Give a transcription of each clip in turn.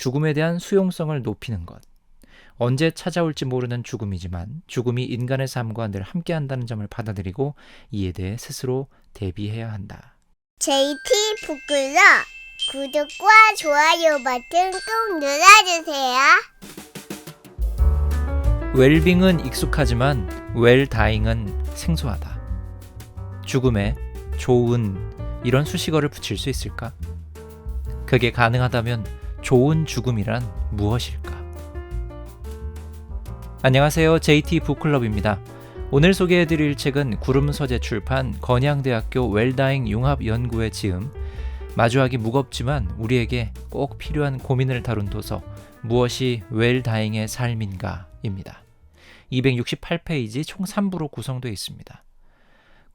죽음에 대한 수용성을 높이는 것. 언제 찾아올지 모르는 죽음이지만 죽음이 인간의 삶과 늘 함께한다는 점을 받아들이고 이에 대해 스스로 대비해야 한다. JT 북글러 구독과 좋아요 버튼 꼭 눌러주세요. 웰빙은 익숙하지만 웰다잉은 생소하다. 죽음에 좋은 이런 수식어를 붙일 수 있을까? 그게 가능하다면 좋은 죽음이란 무엇일까? 안녕하세요. JT 북클럽입니다. 오늘 소개해드릴 책은 구름서재 출판 건양대학교 웰다잉 융합연구회 지음 마주하기 무겁지만 우리에게 꼭 필요한 고민을 다룬 도서 무엇이 웰다잉의 삶인가 입니다. 268페이지 총 3부로 구성되어 있습니다.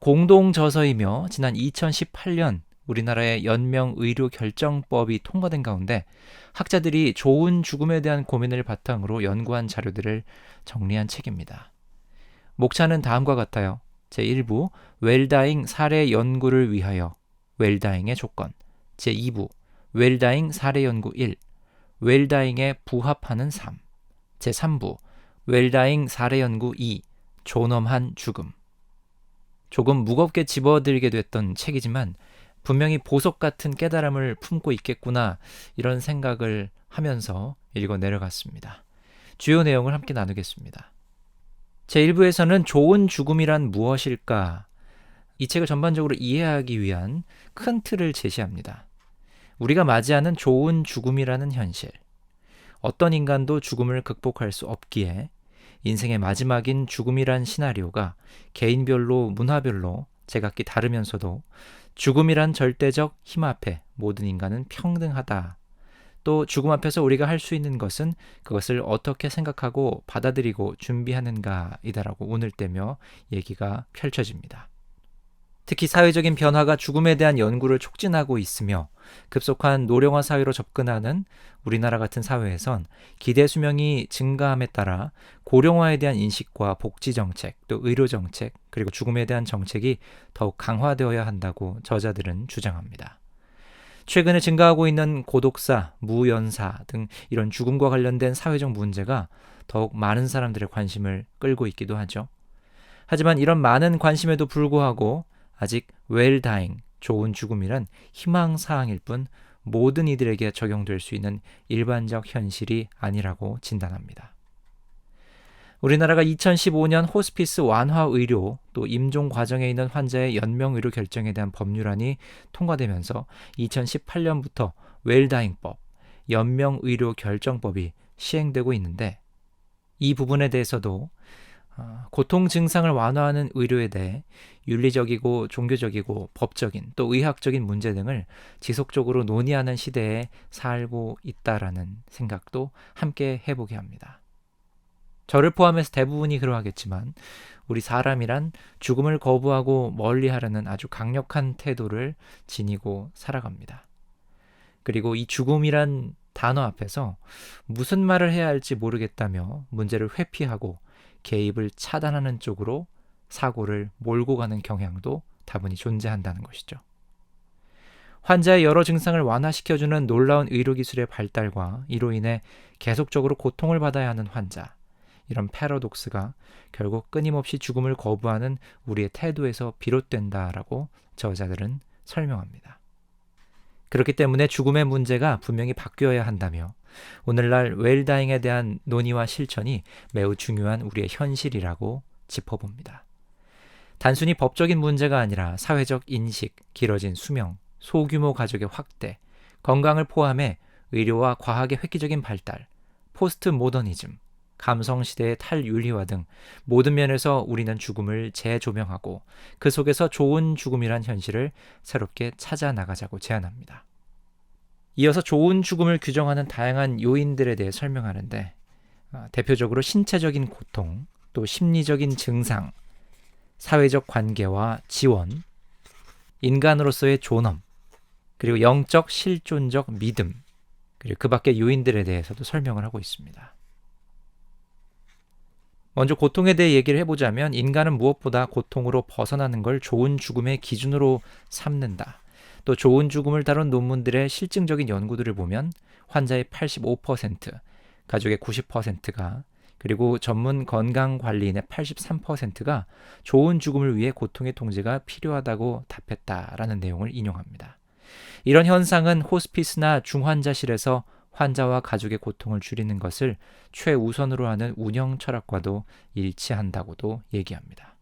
공동저서이며 지난 2018년 우리나라의 연명의료결정법이 통과된 가운데 학자들이 좋은 죽음에 대한 고민을 바탕으로 연구한 자료들을 정리한 책입니다. 목차는 다음과 같아요. 제1부 웰다잉 사례 연구를 위하여 웰다잉의 조건. 제2부 웰다잉 사례 연구 1 웰다잉에 부합하는 삶. 제3부 웰다잉 사례 연구 2 존엄한 죽음. 조금 무겁게 집어들게 됐던 책이지만 분명히 보석 같은 깨달음을 품고 있겠구나 이런 생각을 하면서 읽어 내려갔습니다. 주요 내용을 함께 나누겠습니다. 제1부에서는 좋은 죽음이란 무엇일까? 이 책을 전반적으로 이해하기 위한 큰 틀을 제시합니다. 우리가 맞이하는 좋은 죽음이라는 현실. 어떤 인간도 죽음을 극복할 수 없기에 인생의 마지막인 죽음이란 시나리오가 개인별로 문화별로 제각기 다르면서도 죽음이란 절대적 힘 앞에 모든 인간은 평등하다. 또 죽음 앞에서 우리가 할 수 있는 것은 그것을 어떻게 생각하고 받아들이고 준비하는가이다라고 오늘 떼며 얘기가 펼쳐집니다. 특히 사회적인 변화가 죽음에 대한 연구를 촉진하고 있으며 급속한 노령화 사회로 접근하는 우리나라 같은 사회에선 기대 수명이 증가함에 따라 고령화에 대한 인식과 복지 정책, 또 의료 정책, 그리고 죽음에 대한 정책이 더욱 강화되어야 한다고 저자들은 주장합니다. 최근에 증가하고 있는 고독사, 무연사 등 이런 죽음과 관련된 사회적 문제가 더욱 많은 사람들의 관심을 끌고 있기도 하죠. 하지만 이런 많은 관심에도 불구하고 아직 웰다잉, 좋은 죽음이란 희망사항일 뿐 모든 이들에게 적용될 수 있는 일반적 현실이 아니라고 진단합니다. 우리나라가 2015년 호스피스 완화 의료 또 임종 과정에 있는 환자의 연명 의료 결정에 대한 법률안이 통과되면서 2018년부터 웰다잉법, 연명 의료 결정법이 시행되고 있는데 이 부분에 대해서도 고통 증상을 완화하는 의료에 대해 윤리적이고 종교적이고 법적인 또 의학적인 문제 등을 지속적으로 논의하는 시대에 살고 있다라는 생각도 함께 해보게 합니다. 저를 포함해서 대부분이 그러하겠지만 우리 사람이란 죽음을 거부하고 멀리하려는 아주 강력한 태도를 지니고 살아갑니다. 그리고 이 죽음이란 단어 앞에서 무슨 말을 해야 할지 모르겠다며 문제를 회피하고 개입을 차단하는 쪽으로 사고를 몰고 가는 경향도 다분히 존재한다는 것이죠. 환자의 여러 증상을 완화시켜주는 놀라운 의료기술의 발달과 이로 인해 계속적으로 고통을 받아야 하는 환자, 이런 패러독스가 결국 끊임없이 죽음을 거부하는 우리의 태도에서 비롯된다라고 저자들은 설명합니다. 그렇기 때문에 죽음의 문제가 분명히 바뀌어야 한다며 오늘날 웰다잉에 대한 논의와 실천이 매우 중요한 우리의 현실이라고 짚어봅니다. 단순히 법적인 문제가 아니라 사회적 인식, 길어진 수명, 소규모 가족의 확대, 건강을 포함해 의료와 과학의 획기적인 발달, 포스트 모더니즘, 감성시대의 탈윤리화 등 모든 면에서 우리는 죽음을 재조명하고 그 속에서 좋은 죽음이란 현실을 새롭게 찾아 나가자고 제안합니다. 이어서 좋은 죽음을 규정하는 다양한 요인들에 대해 설명하는데 대표적으로 신체적인 고통, 또 심리적인 증상, 사회적 관계와 지원, 인간으로서의 존엄, 그리고 영적 실존적 믿음, 그리고 그 밖의 요인들에 대해서도 설명을 하고 있습니다. 먼저 고통에 대해 얘기를 해보자면 인간은 무엇보다 고통으로 벗어나는 걸 좋은 죽음의 기준으로 삼는다. 또 좋은 죽음을 다룬 논문들의 실증적인 연구들을 보면 환자의 85%, 가족의 90%가 그리고 전문 건강관리인의 83%가 좋은 죽음을 위해 고통의 통제가 필요하다고 답했다라는 내용을 인용합니다. 이런 현상은 호스피스나 중환자실에서 환자와 가족의 고통을 줄이는 것을 최우선으로 하는 운영 철학과도 일치한다고도 얘기합니다.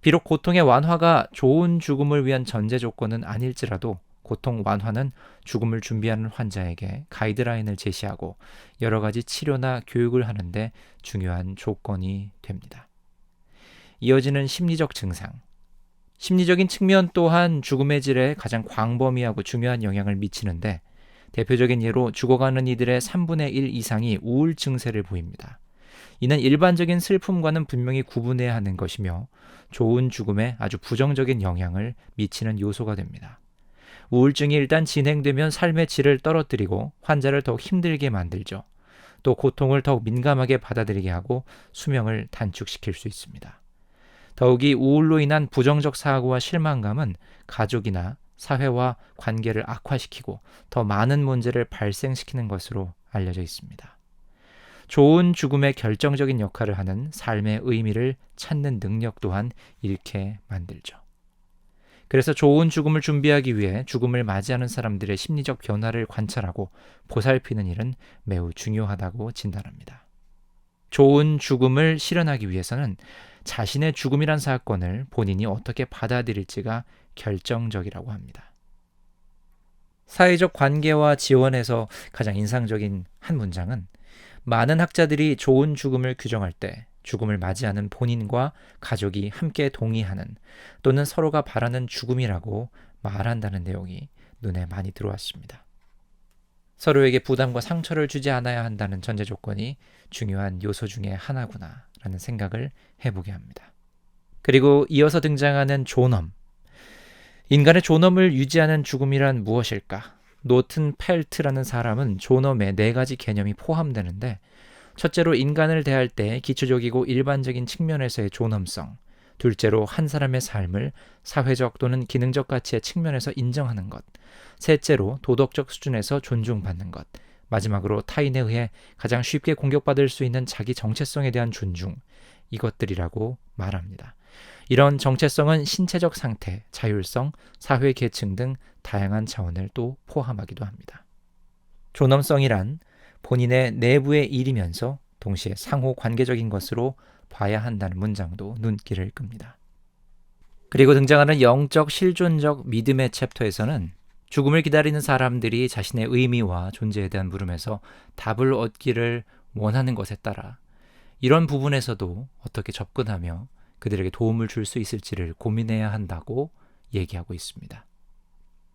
비록 고통의 완화가 좋은 죽음을 위한 전제 조건은 아닐지라도 고통 완화는 죽음을 준비하는 환자에게 가이드라인을 제시하고 여러 가지 치료나 교육을 하는데 중요한 조건이 됩니다. 이어지는 심리적 증상. 심리적인 측면 또한 죽음의 질에 가장 광범위하고 중요한 영향을 미치는데 대표적인 예로 죽어가는 이들의 3분의 1 이상이 우울 증세를 보입니다. 이는 일반적인 슬픔과는 분명히 구분해야 하는 것이며 좋은 죽음에 아주 부정적인 영향을 미치는 요소가 됩니다. 우울증이 일단 진행되면 삶의 질을 떨어뜨리고 환자를 더욱 힘들게 만들죠. 또 고통을 더욱 민감하게 받아들이게 하고 수명을 단축시킬 수 있습니다. 더욱이 우울로 인한 부정적 사고와 실망감은 가족이나 사회와 관계를 악화시키고 더 많은 문제를 발생시키는 것으로 알려져 있습니다. 좋은 죽음의 결정적인 역할을 하는 삶의 의미를 찾는 능력 또한 잃게 만들죠. 그래서 좋은 죽음을 준비하기 위해 죽음을 맞이하는 사람들의 심리적 변화를 관찰하고 보살피는 일은 매우 중요하다고 진단합니다. 좋은 죽음을 실현하기 위해서는 자신의 죽음이란 사건을 본인이 어떻게 받아들일지가 결정적이라고 합니다. 사회적 관계와 지원에서 가장 인상적인 한 문장은 많은 학자들이 좋은 죽음을 규정할 때 죽음을 맞이하는 본인과 가족이 함께 동의하는 또는 서로가 바라는 죽음이라고 말한다는 내용이 눈에 많이 들어왔습니다. 서로에게 부담과 상처를 주지 않아야 한다는 전제 조건이 중요한 요소 중에 하나구나 라는 생각을 해보게 합니다. 그리고 이어서 등장하는 존엄. 인간의 존엄을 유지하는 죽음이란 무엇일까? 노튼 펠트라는 사람은 존엄에 4가지 개념이 포함되는데 첫째로 인간을 대할 때 기초적이고 일반적인 측면에서의 존엄성, 둘째로 한 사람의 삶을 사회적 또는 기능적 가치의 측면에서 인정하는 것, 셋째로 도덕적 수준에서 존중받는 것, 마지막으로 타인에 의해 가장 쉽게 공격받을 수 있는 자기 정체성에 대한 존중, 이것들이라고 말합니다. 이런 정체성은 신체적 상태, 자율성, 사회 계층 등 다양한 차원을 또 포함하기도 합니다. 존엄성이란 본인의 내부의 일이면서 동시에 상호 관계적인 것으로 봐야 한다는 문장도 눈길을 끕니다. 그리고 등장하는 영적 실존적 믿음의 챕터에서는 죽음을 기다리는 사람들이 자신의 의미와 존재에 대한 물음에서 답을 얻기를 원하는 것에 따라 이런 부분에서도 어떻게 접근하며 그들에게 도움을 줄 수 있을지를 고민해야 한다고 얘기하고 있습니다.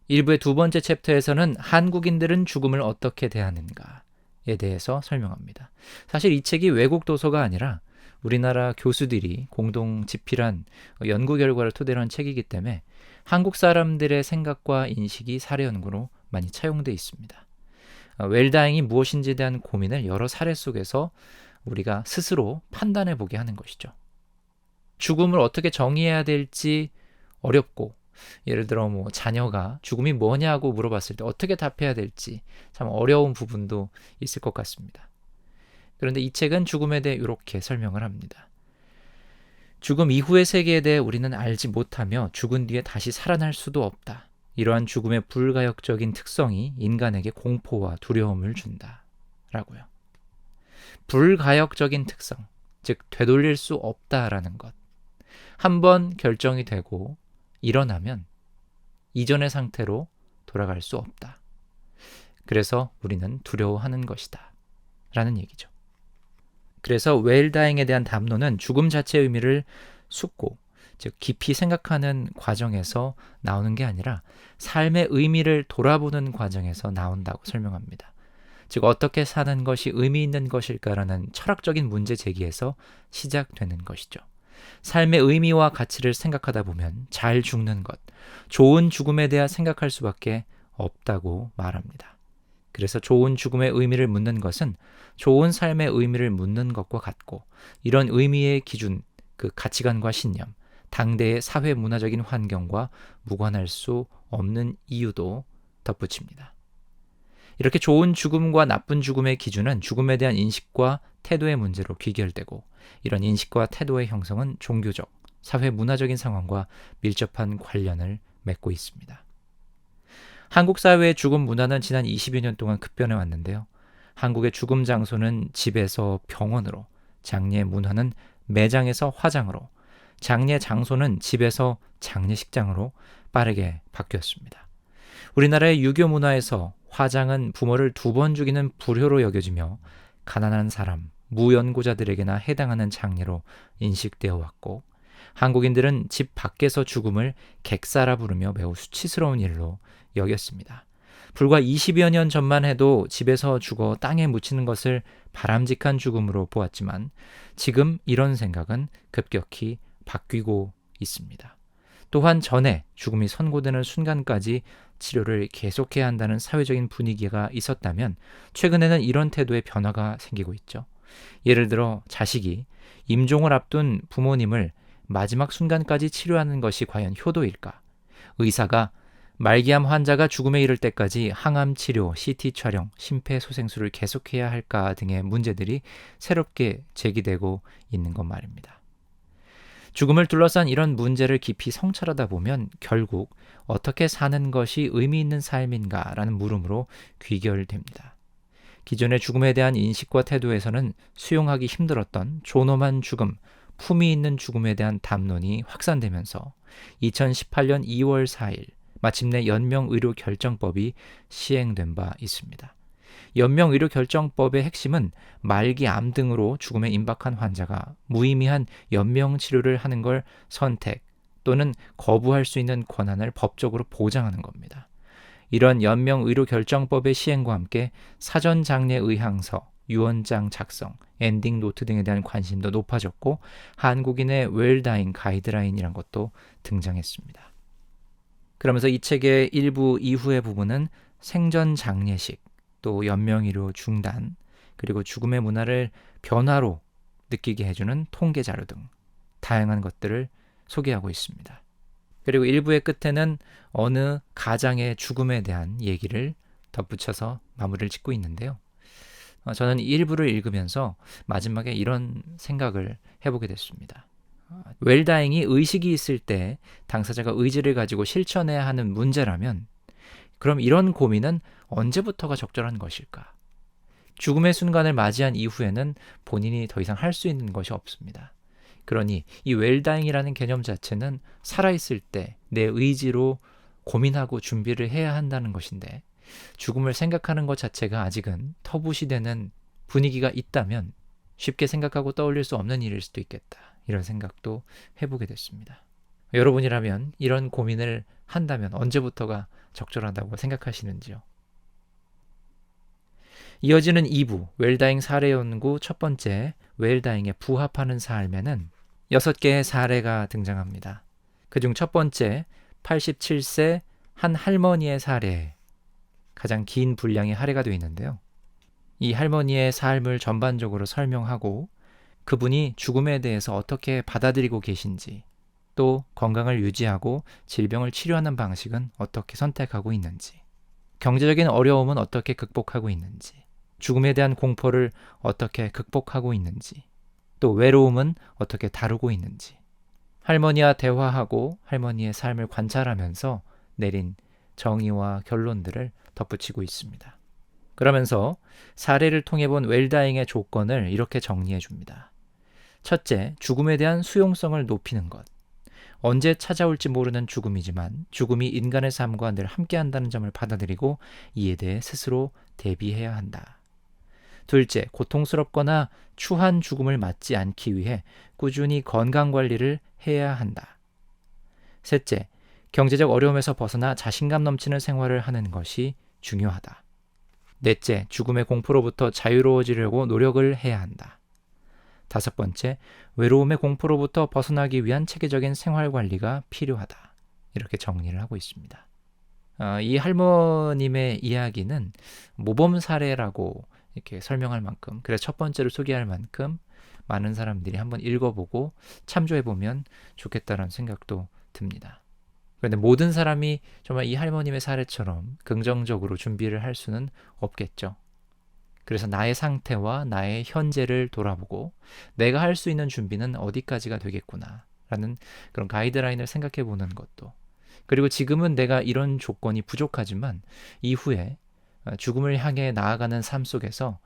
일부의 2번째 챕터에서는 한국인들은 죽음을 어떻게 대하는가에 대해서 설명합니다. 사실 이 책이 외국 도서가 아니라 우리나라 교수들이 공동 집필한 연구 결과를 토대로 한 책이기 때문에 한국 사람들의 생각과 인식이 사례 연구로 많이 차용되어 있습니다. 웰다잉이 무엇인지에 대한 고민을 여러 사례 속에서 우리가 스스로 판단해 보게 하는 것이죠. 죽음을 어떻게 정의해야 될지 어렵고 예를 들어 자녀가 죽음이 뭐냐고 물어봤을 때 어떻게 답해야 될지 참 어려운 부분도 있을 것 같습니다. 그런데 이 책은 죽음에 대해 이렇게 설명을 합니다. 죽음 이후의 세계에 대해 우리는 알지 못하며 죽은 뒤에 다시 살아날 수도 없다. 이러한 죽음의 불가역적인 특성이 인간에게 공포와 두려움을 준다. 라고요. 불가역적인 특성, 즉 되돌릴 수 없다라는 것. 한번 결정이 되고 일어나면 이전의 상태로 돌아갈 수 없다. 그래서 우리는 두려워하는 것이다. 라는 얘기죠. 그래서 웰다잉에 대한 담론은 죽음 자체의 의미를 숙고, 즉 깊이 생각하는 과정에서 나오는 게 아니라 삶의 의미를 돌아보는 과정에서 나온다고 설명합니다. 즉 어떻게 사는 것이 의미 있는 것일까라는 철학적인 문제 제기에서 시작되는 것이죠. 삶의 의미와 가치를 생각하다 보면 잘 죽는 것, 좋은 죽음에 대해 생각할 수밖에 없다고 말합니다. 그래서 좋은 죽음의 의미를 묻는 것은 좋은 삶의 의미를 묻는 것과 같고 이런 의미의 기준, 그 가치관과 신념, 당대의 사회 문화적인 환경과 무관할 수 없는 이유도 덧붙입니다. 이렇게 좋은 죽음과 나쁜 죽음의 기준은 죽음에 대한 인식과 태도의 문제로 귀결되고, 이런 인식과 태도의 형성은 종교적, 사회 문화적인 상황과 밀접한 관련을 맺고 있습니다. 한국 사회의 죽음 문화는 지난 20여 년 동안 급변해 왔는데요. 한국의 죽음 장소는 집에서 병원으로, 장례 문화는 매장에서 화장으로, 장례 장소는 집에서 장례식장으로 빠르게 바뀌었습니다. 우리나라의 유교 문화에서 화장은 부모를 2번 죽이는 불효로 여겨지며 가난한 사람, 무연고자들에게나 해당하는 장례로 인식되어 왔고, 한국인들은 집 밖에서 죽음을 객사라 부르며 매우 수치스러운 일로 여겼습니다. 불과 20여 년 전만 해도 집에서 죽어 땅에 묻히는 것을 바람직한 죽음으로 보았지만, 지금 이런 생각은 급격히 바뀌고 있습니다. 또한 전에 죽음이 선고되는 순간까지 치료를 계속해야 한다는 사회적인 분위기가 있었다면, 최근에는 이런 태도의 변화가 생기고 있죠. 예를 들어 자식이 임종을 앞둔 부모님을 마지막 순간까지 치료하는 것이 과연 효도일까? 의사가 말기암 환자가 죽음에 이를 때까지 항암 치료, CT 촬영, 심폐소생술을 계속해야 할까 등의 문제들이 새롭게 제기되고 있는 것 말입니다. 죽음을 둘러싼 이런 문제를 깊이 성찰하다 보면 결국 어떻게 사는 것이 의미 있는 삶인가라는 물음으로 귀결됩니다. 기존의 죽음에 대한 인식과 태도에서는 수용하기 힘들었던 존엄한 죽음, 품위 있는 죽음에 대한 담론이 확산되면서 2018년 2월 4일 마침내 연명의료결정법이 시행된 바 있습니다. 연명의료결정법의 핵심은 말기암 등으로 죽음에 임박한 환자가 무의미한 연명치료를 하는 걸 선택 또는 거부할 수 있는 권한을 법적으로 보장하는 겁니다. 이런 연명의료결정법의 시행과 함께 사전장례의향서, 유언장 작성, 엔딩노트 등에 대한 관심도 높아졌고, 한국인의 웰다잉 가이드라인이란 것도 등장했습니다. 그러면서 이 책의 일부 이후의 부분은 생전 장례식, 또 연명의료 중단, 그리고 죽음의 문화를 변화로 느끼게 해주는 통계 자료 등 다양한 것들을 소개하고 있습니다. 그리고 일부의 끝에는 어느 가장의 죽음에 대한 얘기를 덧붙여서 마무리를 짓고 있는데요. 저는 이 일부를 읽으면서 마지막에 이런 생각을 해보게 됐습니다. 웰다잉이 의식이 있을 때 당사자가 의지를 가지고 실천해야 하는 문제라면, 그럼 이런 고민은 언제부터가 적절한 것일까? 죽음의 순간을 맞이한 이후에는 본인이 더 이상 할 수 있는 것이 없습니다. 그러니 이 웰다잉이라는 개념 자체는 살아있을 때 내 의지로 고민하고 준비를 해야 한다는 것인데, 죽음을 생각하는 것 자체가 아직은 터부시되는 분위기가 있다면 쉽게 생각하고 떠올릴 수 없는 일일 수도 있겠다, 이런 생각도 해보게 됐습니다. 여러분이라면 이런 고민을 한다면 언제부터가 적절하다고 생각하시는지요? 이어지는 2부 웰다잉 사례 연구 첫 번째, 웰다잉에 부합하는 삶에는 6개의 사례가 등장합니다. 그중 첫 번째, 87세 한 할머니의 사례, 가장 긴 분량의 할애가 되어 있는데요. 이 할머니의 삶을 전반적으로 설명하고 그분이 죽음에 대해서 어떻게 받아들이고 계신지, 또 건강을 유지하고 질병을 치료하는 방식은 어떻게 선택하고 있는지, 경제적인 어려움은 어떻게 극복하고 있는지, 죽음에 대한 공포를 어떻게 극복하고 있는지, 또 외로움은 어떻게 다루고 있는지, 할머니와 대화하고 할머니의 삶을 관찰하면서 내린 정의와 결론들을 덧붙이고 있습니다. 그러면서 사례를 통해 본 웰다잉의 조건을 이렇게 정리해 줍니다. 첫째, 죽음에 대한 수용성을 높이는 것. 언제 찾아올지 모르는 죽음이지만 죽음이 인간의 삶과 늘 함께한다는 점을 받아들이고 이에 대해 스스로 대비해야 한다. 둘째, 고통스럽거나 추한 죽음을 맞지 않기 위해 꾸준히 건강관리를 해야 한다. 셋째, 경제적 어려움에서 벗어나 자신감 넘치는 생활을 하는 것이 중요하다. 넷째, 죽음의 공포로부터 자유로워지려고 노력을 해야 한다. 다섯 번째, 외로움의 공포로부터 벗어나기 위한 체계적인 생활관리가 필요하다. 이렇게 정리를 하고 있습니다. 이 할머님의 이야기는 모범 사례라고 이렇게 설명할 만큼, 그래서 첫 번째로 소개할 만큼 많은 사람들이 한번 읽어보고 참조해보면 좋겠다는 생각도 듭니다. 그런데 모든 사람이 정말 이 할머님의 사례처럼 긍정적으로 준비를 할 수는 없겠죠. 그래서 나의 상태와 나의 현재를 돌아보고 내가 할 수 있는 준비는 어디까지가 되겠구나 라는 그런 가이드라인을 생각해 보는 것도, 그리고 지금은 내가 이런 조건이 부족하지만 이후에 죽음을 향해 나아가는 삶 속에서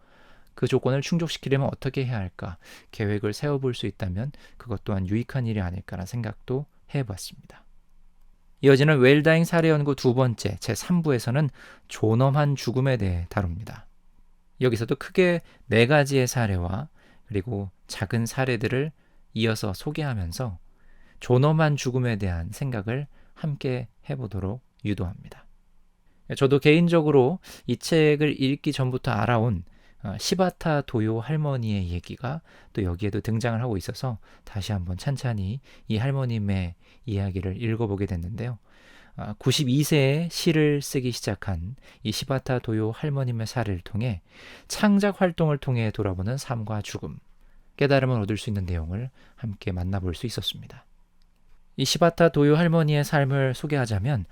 그 조건을 충족시키려면 어떻게 해야 할까 계획을 세워볼 수 있다면 그것 또한 유익한 일이 아닐까라는 생각도 해봤습니다. 이어지는 웰다잉 사례 연구 두 번째 제3부에서는 존엄한 죽음에 대해 다룹니다. 여기서도 크게 네 가지의 사례와 그리고 작은 사례들을 이어서 소개하면서 존엄한 죽음에 대한 생각을 함께 해보도록 유도합니다. 저도 개인적으로 이 책을 읽기 전부터 알아온 시바타 도요 할머니의 얘기가 또 여기에도 등장을 하고 있어서 다시 한번 찬찬히 이 할머님의 이야기를 읽어보게 됐는데요. 92세에 시를 쓰기 시작한 이 시바타 도요 할머님의 사례를 통해 창작 활동을 통해 돌아보는 삶과 죽음, 깨달음을 얻을 수 있는 내용을 함께 만나볼 수 있었습니다. 이 시바타 도요 할머니의 삶을 소개하자면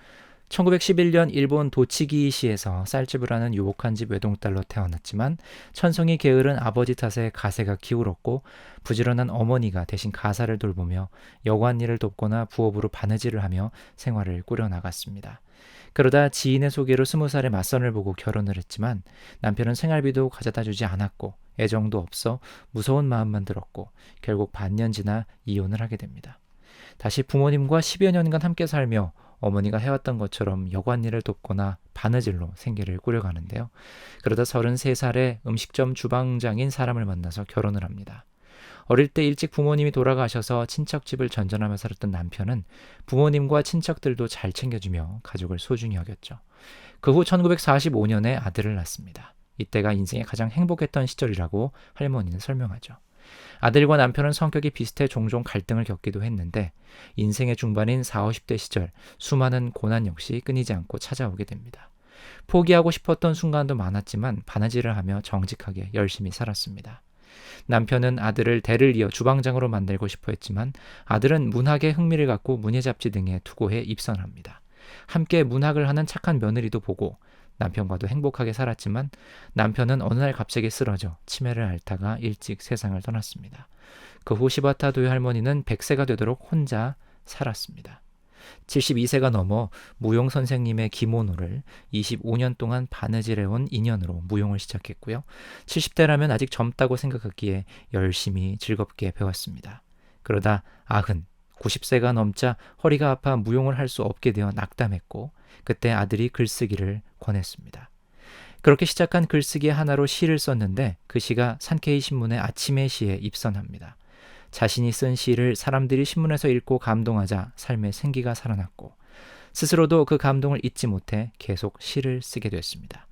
1911년 일본 도치기시에서 쌀집을 하는 유복한 집 외동딸로 태어났지만 천성이 게으른 아버지 탓에 가세가 기울었고 부지런한 어머니가 대신 가사를 돌보며 여관 일을 돕거나 부업으로 바느질을 하며 생활을 꾸려나갔습니다. 그러다 지인의 소개로 20살에 맞선을 보고 결혼을 했지만 남편은 생활비도 가져다 주지 않았고 애정도 없어 무서운 마음만 들었고 결국 반년 지나 이혼을 하게 됩니다. 다시 부모님과 10여 년간 함께 살며 어머니가 해왔던 것처럼 여관 일을 돕거나 바느질로 생계를 꾸려가는데요. 그러다 33살에 음식점 주방장인 사람을 만나서 결혼을 합니다. 어릴 때 일찍 부모님이 돌아가셔서 친척집을 전전하며 살았던 남편은 부모님과 친척들도 잘 챙겨주며 가족을 소중히 여겼죠. 그 후 1945년에 아들을 낳습니다. 이때가 인생의 가장 행복했던 시절이라고 할머니는 설명하죠. 아들과 남편은 성격이 비슷해 종종 갈등을 겪기도 했는데 인생의 중반인 40, 50대 시절 수많은 고난 역시 끊이지 않고 찾아오게 됩니다. 포기하고 싶었던 순간도 많았지만 바느질을 하며 정직하게 열심히 살았습니다. 남편은 아들을 대를 이어 주방장으로 만들고 싶어 했지만 아들은 문학에 흥미를 갖고 문예잡지 등에 투고해 입선합니다. 함께 문학을 하는 착한 며느리도 보고 남편과도 행복하게 살았지만 남편은 어느 날 갑자기 쓰러져 치매를 앓다가 일찍 세상을 떠났습니다. 그 후 시바타 도요 할머니는 100세가 되도록 혼자 살았습니다. 72세가 넘어 무용 선생님의 기모노를 25년 동안 바느질해온 인연으로 무용을 시작했고요. 70대라면 아직 젊다고 생각했기에 열심히 즐겁게 배웠습니다. 그러다 90세가 넘자 허리가 아파 무용을 할 수 없게 되어 낙담했고 그때 아들이 글쓰기를 권했습니다. 그렇게 시작한 글쓰기 하나로 시를 썼는데 그 시가 산케이 신문의 아침의 시에 입선합니다. 자신이 쓴 시를 사람들이 신문에서 읽고 감동하자 삶의 생기가 살아났고 스스로도 그 감동을 잊지 못해 계속 시를 쓰게 됐습니다.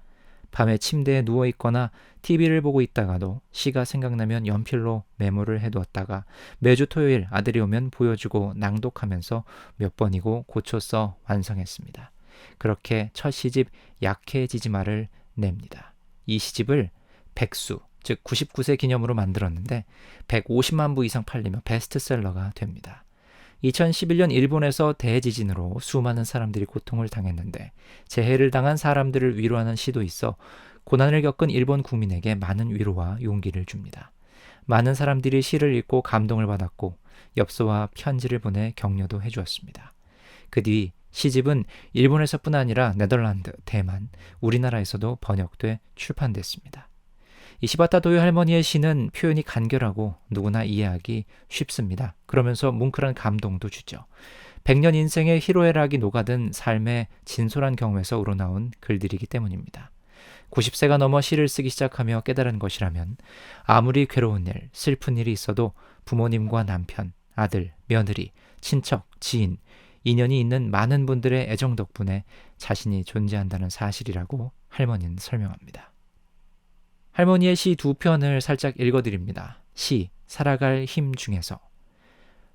밤에 침대에 누워있거나 TV를 보고 있다가도 시가 생각나면 연필로 메모를 해두었다가 매주 토요일 아들이 오면 보여주고 낭독하면서 몇 번이고 고쳐 써 완성했습니다. 그렇게 첫 시집 약해지지 마를 냅니다. 이 시집을 백수, 즉 99세 기념으로 만들었는데 150만 부 이상 팔리며 베스트셀러가 됩니다. 2011년 일본에서 대지진으로 수많은 사람들이 고통을 당했는데 재해를 당한 사람들을 위로하는 시도 있어 고난을 겪은 일본 국민에게 많은 위로와 용기를 줍니다. 많은 사람들이 시를 읽고 감동을 받았고 엽서와 편지를 보내 격려도 해주었습니다. 그 뒤 시집은 일본에서뿐 아니라 네덜란드, 대만, 우리나라에서도 번역돼 출판됐습니다. 이 시바타 도요 할머니의 시는 표현이 간결하고 누구나 이해하기 쉽습니다. 그러면서 뭉클한 감동도 주죠. 100년 인생의 희로애락이 녹아든 삶의 진솔한 경험에서 우러나온 글들이기 때문입니다. 90세가 넘어 시를 쓰기 시작하며 깨달은 것이라면 아무리 괴로운 일, 슬픈 일이 있어도 부모님과 남편, 아들, 며느리, 친척, 지인, 인연이 있는 많은 분들의 애정 덕분에 자신이 존재한다는 사실이라고 할머니는 설명합니다. 할머니의 시 두 편을 살짝 읽어드립니다. 시, 살아갈 힘 중에서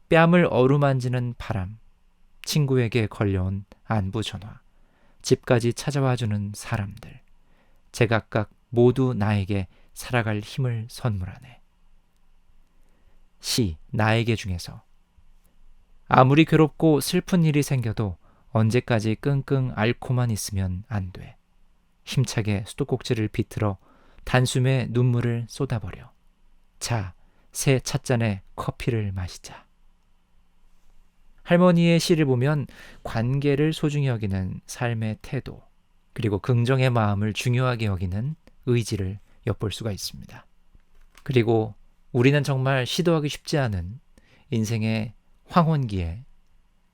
뺨을 어루만지는 바람, 친구에게 걸려온 안부 전화, 집까지 찾아와주는 사람들, 제각각 모두 나에게 살아갈 힘을 선물하네. 시 나에게 중에서 아무리 괴롭고 슬픈 일이 생겨도 언제까지 끙끙 앓고만 있으면 안 돼. 힘차게 수도꼭지를 비틀어 단숨에 눈물을 쏟아버려. 자, 새 찻잔에 커피를 마시자. 할머니의 시를 보면 관계를 소중히 여기는 삶의 태도, 그리고 긍정의 마음을 중요하게 여기는 의지를 엿볼 수가 있습니다. 그리고 우리는 정말 시도하기 쉽지 않은 인생의 황혼기에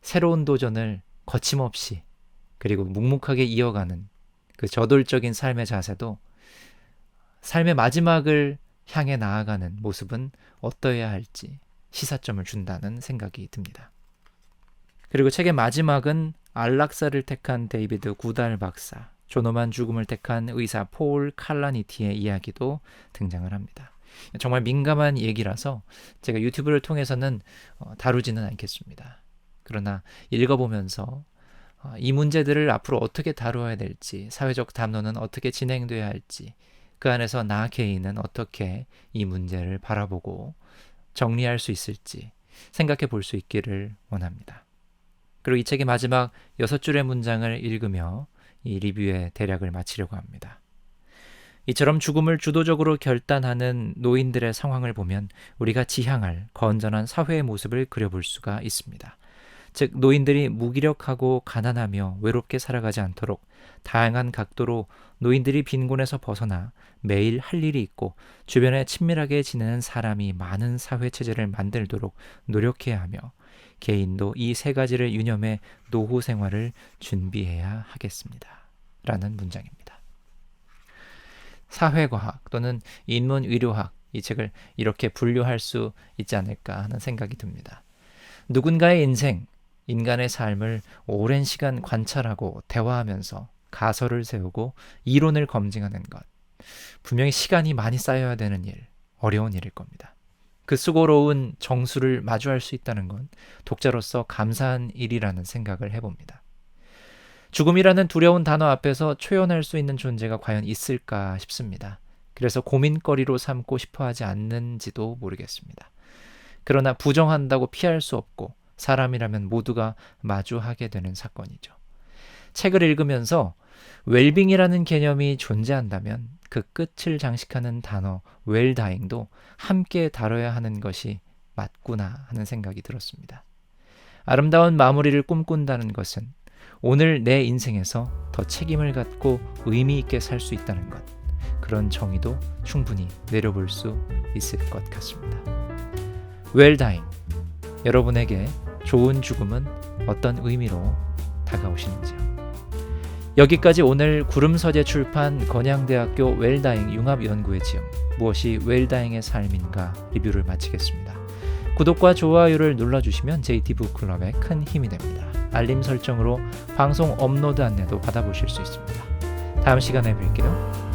새로운 도전을 거침없이 그리고 묵묵하게 이어가는 그 저돌적인 삶의 자세도 삶의 마지막을 향해 나아가는 모습은 어떠해야 할지 시사점을 준다는 생각이 듭니다. 그리고 책의 마지막은 안락사를 택한 데이비드 구달 박사, 존엄한 죽음을 택한 의사 폴 칼라니티의 이야기도 등장을 합니다. 정말 민감한 얘기라서 제가 유튜브를 통해서는 다루지는 않겠습니다. 그러나 읽어보면서 이 문제들을 앞으로 어떻게 다루어야 될지, 사회적 담론은 어떻게 진행돼야 할지, 그 안에서 나 개인은 어떻게 이 문제를 바라보고 정리할 수 있을지 생각해 볼 수 있기를 원합니다. 그리고 이 책의 마지막 6줄의 문장을 읽으며 이 리뷰의 대략을 마치려고 합니다. 이처럼 죽음을 주도적으로 결단하는 노인들의 상황을 보면 우리가 지향할 건전한 사회의 모습을 그려볼 수가 있습니다. 즉, 노인들이 무기력하고 가난하며 외롭게 살아가지 않도록 다양한 각도로 노인들이 빈곤에서 벗어나 매일 할 일이 있고 주변에 친밀하게 지내는 사람이 많은 사회체제를 만들도록 노력해야 하며 개인도 이 세 가지를 유념해 노후 생활을 준비해야 하겠습니다. 라는 문장입니다. 사회과학 또는 인문의료학, 이 책을 이렇게 분류할 수 있지 않을까 하는 생각이 듭니다. 누군가의 인생, 인간의 삶을 오랜 시간 관찰하고 대화하면서 가설을 세우고 이론을 검증하는 것, 분명히 시간이 많이 쌓여야 되는 일, 어려운 일일 겁니다. 그 수고로운 정수를 마주할 수 있다는 건 독자로서 감사한 일이라는 생각을 해봅니다. 죽음이라는 두려운 단어 앞에서 초연할 수 있는 존재가 과연 있을까 싶습니다. 그래서 고민거리로 삼고 싶어 하지 않는지도 모르겠습니다. 그러나 부정한다고 피할 수 없고 사람이라면 모두가 마주하게 되는 사건이죠. 책을 읽으면서 웰빙이라는 개념이 존재한다면 그 끝을 장식하는 단어 웰다잉도 함께 다뤄야 하는 것이 맞구나 하는 생각이 들었습니다. 아름다운 마무리를 꿈꾼다는 것은 오늘 내 인생에서 더 책임을 갖고 의미 있게 살 수 있다는 것, 그런 정의도 충분히 내려볼 수 있을 것 같습니다. 웰다잉, 여러분에게 좋은 죽음은 어떤 의미로 다가오시는지요? 여기까지 오늘 구름서재 출판 건양대학교 웰다잉 융합연구의 지음, 무엇이 웰다잉의 삶인가 리뷰를 마치겠습니다. 구독과 좋아요를 눌러주시면 JT 북클럽에 큰 힘이 됩니다. 알림 설정으로 방송 업로드 안내도 받아보실 수 있습니다. 다음 시간에 뵐게요.